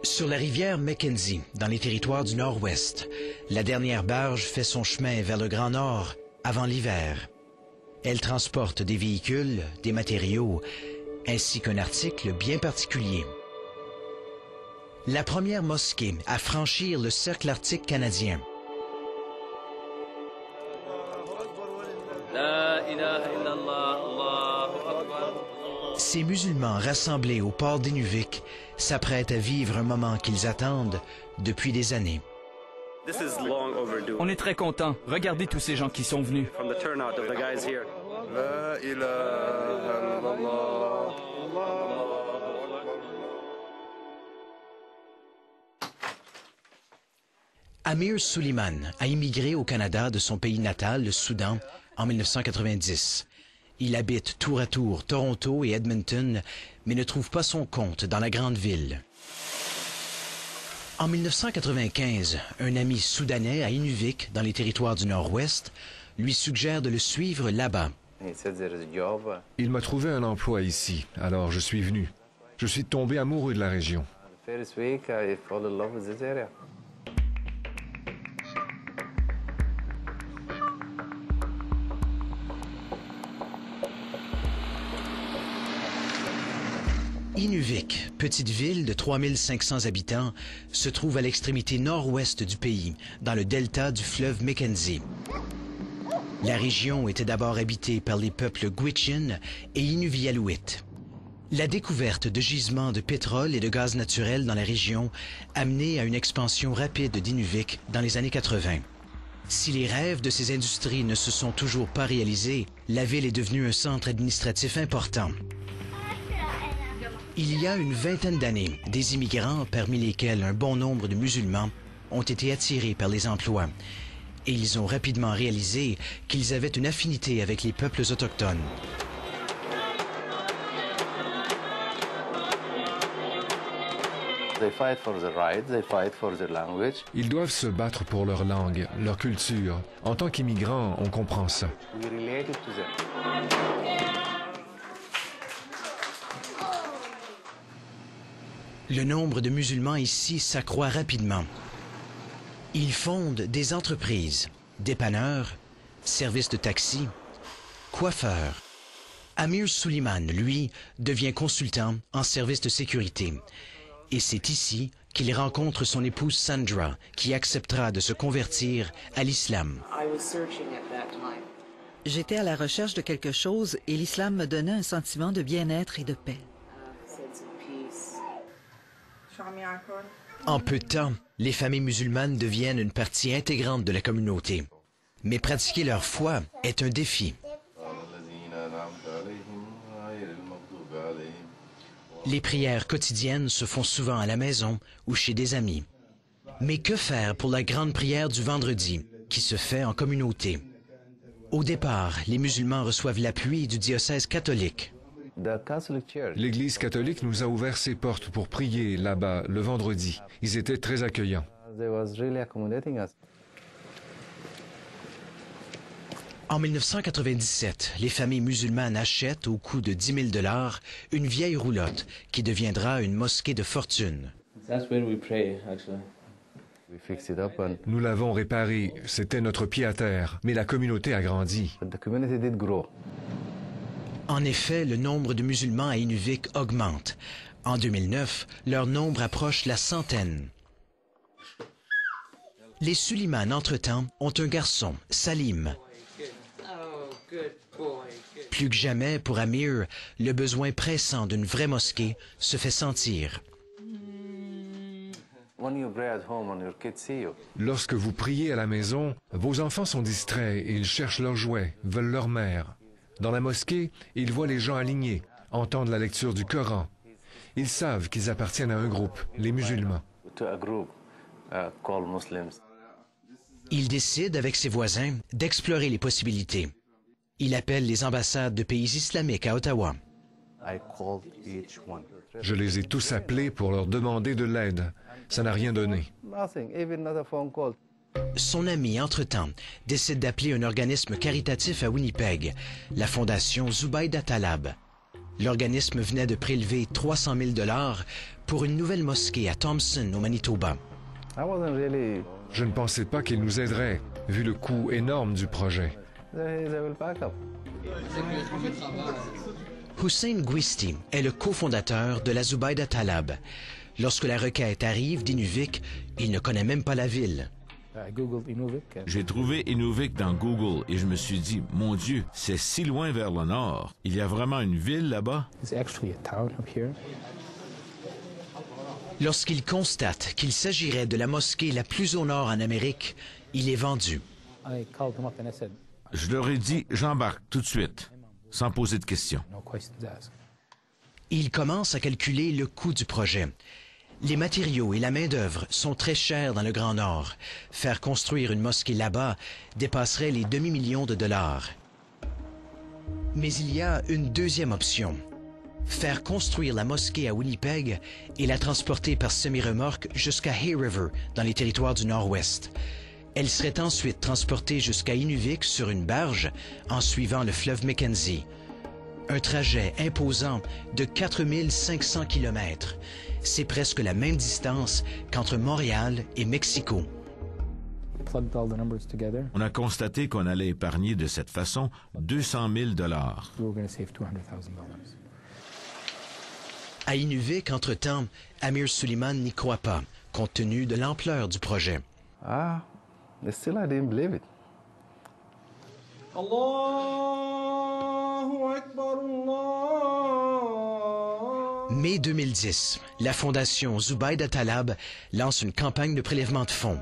Sur la rivière Mackenzie, dans les territoires du Nord-Ouest, la dernière barge fait son chemin vers le Grand Nord avant l'hiver. Elle transporte des véhicules, des matériaux, ainsi qu'un article bien particulier. La première mosquée à franchir le cercle arctique canadien. Ces musulmans rassemblés au port d'Inuvik s'apprêtent à vivre un moment qu'ils attendent depuis des années. On est très contents. Regardez tous ces gens qui sont venus. Amir Suleiman a immigré au Canada de son pays natal, le Soudan, en 1990. Il habite tour à tour Toronto et Edmonton, mais ne trouve pas son compte dans la grande ville. En 1995, un ami soudanais à Inuvik, dans les territoires du Nord-Ouest, lui suggère de le suivre là-bas. Il m'a trouvé un emploi ici, alors je suis venu. Je suis tombé amoureux de la région. Inuvik, petite ville de 3500 habitants, se trouve à l'extrémité nord-ouest du pays, dans le delta du fleuve Mackenzie. La région était d'abord habitée par les peuples Gwich'in et Inuvialuit. La découverte de gisements de pétrole et de gaz naturel dans la région a mené à une expansion rapide d'Inuvik dans les années 80. Si les rêves de ces industries ne se sont toujours pas réalisés, la ville est devenue un centre administratif important. Il y a une vingtaine d'années, des immigrants, parmi lesquels un bon nombre de musulmans, ont été attirés par les emplois. Et ils ont rapidement réalisé qu'ils avaient une affinité avec les peuples autochtones. Ils doivent se battre pour leur langue, leur culture. En tant qu'immigrants, on comprend ça. Le nombre de musulmans ici s'accroît rapidement. Ils fondent des entreprises, dépanneurs, services de taxi, coiffeurs. Amir Suleiman, lui, devient consultant en services de sécurité. Et c'est ici qu'il rencontre son épouse Sandra, qui acceptera de se convertir à l'islam. J'étais à la recherche de quelque chose et l'islam me donnait un sentiment de bien-être et de paix. En peu de temps, les familles musulmanes deviennent une partie intégrante de la communauté. Mais pratiquer leur foi est un défi. Les prières quotidiennes se font souvent à la maison ou chez des amis. Mais que faire pour la grande prière du vendredi, qui se fait en communauté? Au départ, les musulmans reçoivent l'appui du diocèse catholique. L'Église catholique nous a ouvert ses portes pour prier là-bas le vendredi. Ils étaient très accueillants. En 1997, les familles musulmanes achètent au coût de 10 000 $ une vieille roulotte qui deviendra une mosquée de fortune. Nous l'avons réparée, c'était notre pied à terre, mais la communauté a grandi. En effet, le nombre de musulmans à Inuvik augmente. En 2009, leur nombre approche la centaine. Les Suleiman, entre-temps, ont un garçon, Salim. Plus que jamais, pour Amir, le besoin pressant d'une vraie mosquée se fait sentir. Lorsque vous priez à la maison, vos enfants sont distraits et ils cherchent leurs jouets, veulent leur mère. Dans la mosquée, ils voient les gens alignés, entendent la lecture du Coran. Ils savent qu'ils appartiennent à un groupe, les musulmans. Il décide, avec ses voisins, d'explorer les possibilités. Il appelle les ambassades de pays islamiques à Ottawa. Je les ai tous appelés pour leur demander de l'aide. Ça n'a rien donné. Son ami, entre-temps, décide d'appeler un organisme caritatif à Winnipeg, la fondation Zubaydah Talab. L'organisme venait de prélever 300 000 $ pour une nouvelle mosquée à Thompson, au Manitoba. Je ne pensais pas qu'il nous aiderait, vu le coût énorme du projet. Hussein Gwisti est le cofondateur de la Zubaydah Talab. Lorsque la requête arrive d'Inuvik, il ne connaît même pas la ville. J'ai trouvé Inuvik dans Google et je me suis dit, mon Dieu, c'est si loin vers le nord. Il y a vraiment une ville là-bas? Lorsqu'il constate qu'il s'agirait de la mosquée la plus au nord en Amérique, il est vendu. Je leur ai dit, j'embarque tout de suite, sans poser de questions. Il commence à calculer le coût du projet. Les matériaux et la main-d'œuvre sont très chers dans le Grand Nord. Faire construire une mosquée là-bas dépasserait les demi-millions de dollars. Mais il y a une deuxième option. Faire construire la mosquée à Winnipeg et la transporter par semi-remorque jusqu'à Hay River, dans les territoires du Nord-Ouest. Elle serait ensuite transportée jusqu'à Inuvik sur une barge en suivant le fleuve Mackenzie. Un trajet imposant de 4500 km. C'est presque la même distance qu'entre Montréal et Mexico. On a constaté qu'on allait épargner de cette façon 200 000 $. À Inuvik, entre-temps, Amir Suleiman n'y croit pas, compte tenu de l'ampleur du projet. Still I didn't believe it. Mai 2010, la fondation Zubaydah Talab lance une campagne de prélèvement de fonds.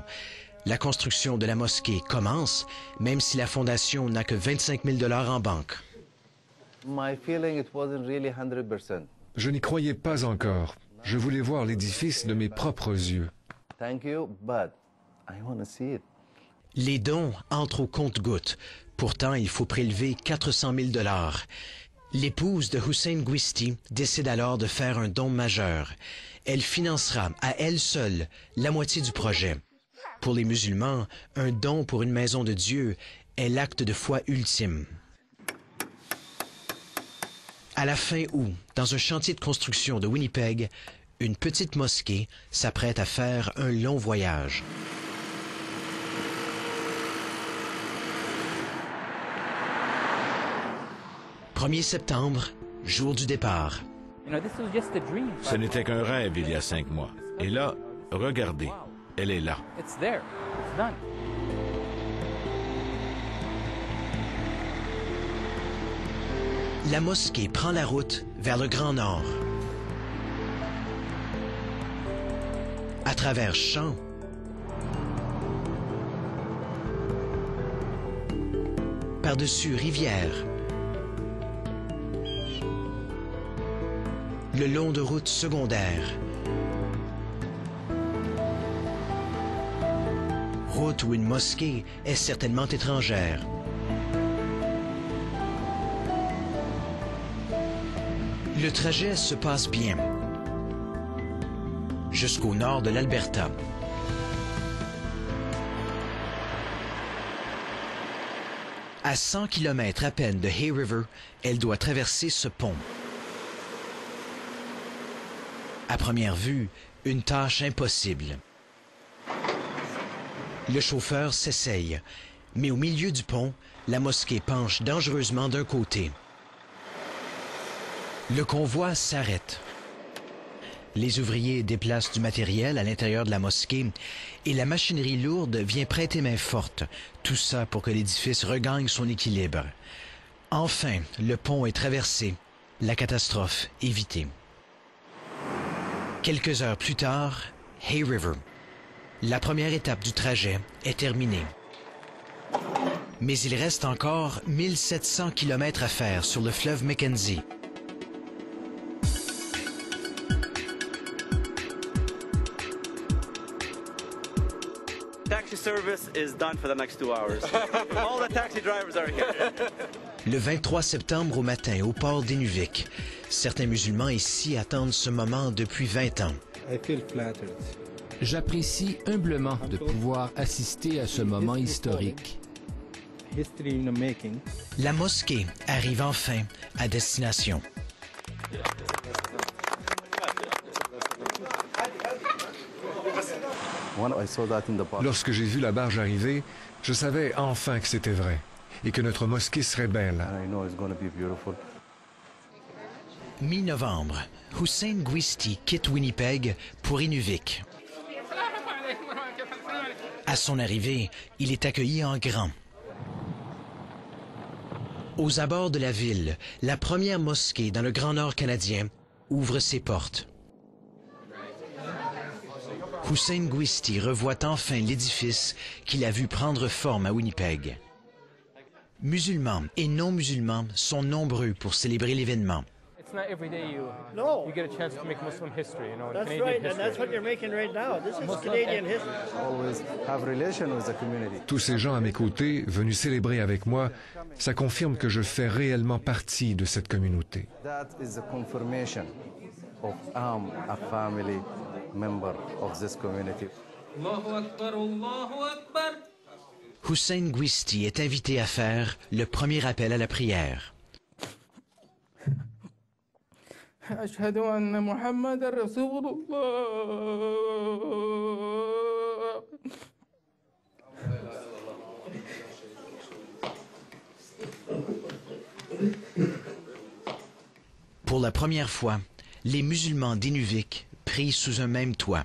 La construction de la mosquée commence, même si la fondation n'a que 25 000 $ en banque. My feeling it wasn't really 100%. Je n'y croyais pas encore. Je voulais voir l'édifice de mes propres yeux. Thank you, but I want to see it. Les dons entrent au compte-gouttes. Pourtant, il faut prélever 400 000 $. L'épouse de Hussein Gwisti décide alors de faire un don majeur. Elle financera à elle seule la moitié du projet. Pour les musulmans, un don pour une maison de Dieu est l'acte de foi ultime. À la fin août, dans un chantier de construction de Winnipeg, une petite mosquée s'apprête à faire un long voyage. « 1er septembre, jour du départ. Ce n'était qu'un rêve il y a 5 mois. Et là, regardez, elle est là. La mosquée prend la route vers le Grand Nord. À travers champs, par-dessus rivières, le long de routes secondaires, route où une mosquée est certainement étrangère. Le trajet se passe bien, jusqu'au nord de l'Alberta. À 100 km à peine de Hay River, elle doit traverser ce pont. À première vue, une tâche impossible. Le chauffeur s'essaye, mais au milieu du pont, la mosquée penche dangereusement d'un côté. Le convoi s'arrête. Les ouvriers déplacent du matériel à l'intérieur de la mosquée et la machinerie lourde vient prêter main forte, tout ça pour que l'édifice regagne son équilibre. Enfin, le pont est traversé, la catastrophe évitée. Quelques heures plus tard, Hay River. La première étape du trajet est terminée. Mais il reste encore 1700 km à faire sur le fleuve Mackenzie. Taxi service is done for the next 2 hours. All the taxi drivers are here. Le 23 septembre au matin, au port d'Inuvik, certains musulmans ici attendent ce moment depuis 20 ans. J'apprécie humblement de pouvoir assister à ce moment historique. La mosquée arrive enfin à destination. Lorsque j'ai vu la barge arriver, je savais enfin que c'était vrai et que notre mosquée serait belle. Mi-novembre, Hussein Gwisti quitte Winnipeg pour Inuvik. À son arrivée, il est accueilli en grand. Aux abords de la ville, la première mosquée dans le Grand Nord canadien ouvre ses portes. Hussein Gwisti revoit enfin l'édifice qu'il a vu prendre forme à Winnipeg. Musulmans et non-musulmans sont nombreux pour célébrer l'événement. Not every day you get a chance to make Muslim history, you know. That's Canadian right, history. and that's what you're making right now. This is Canadian history. Always have relation with the community. Tous ces gens à mes côtés, venus célébrer avec moi, ça confirme que je fais réellement partie de cette communauté. That is the confirmation of I'm a family member of this community. Hussein Gwisti est invité à faire le premier appel à la prière. أشهد أن محمد رسول الله. Pour la première fois, les musulmans d'Inuvik prient sous un même toit.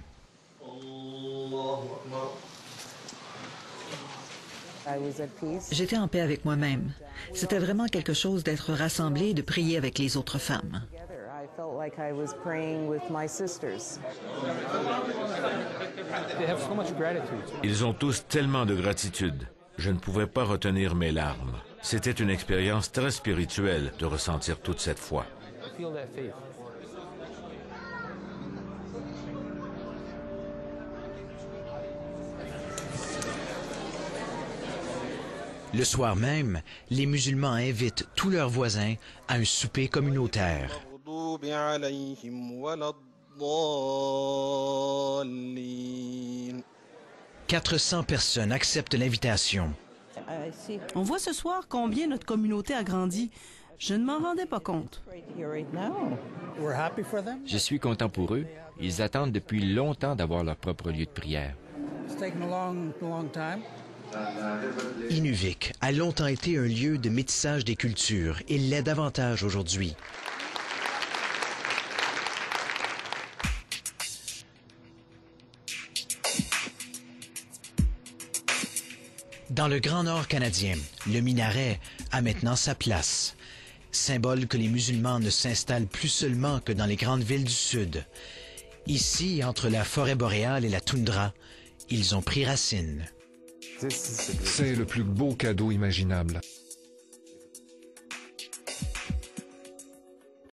J'étais en paix avec moi-même. C'était vraiment quelque chose d'être rassemblé et de prier avec les autres femmes. Ils ont tous tellement de gratitude. Je ne pouvais pas retenir mes larmes. C'était une expérience très spirituelle de ressentir toute cette foi. Le soir même, les musulmans invitent tous leurs voisins à un souper communautaire. 400 personnes acceptent l'invitation. On voit ce soir combien notre communauté a grandi. Je ne m'en rendais pas compte. Je suis content pour eux. Ils attendent depuis longtemps d'avoir leur propre lieu de prière. Inuvik a longtemps été un lieu de métissage des cultures et l'est davantage aujourd'hui. Dans le Grand Nord canadien, le minaret a maintenant sa place. Symbole que les musulmans ne s'installent plus seulement que dans les grandes villes du Sud. Ici, entre la forêt boréale et la toundra, ils ont pris racine. C'est le plus beau cadeau imaginable.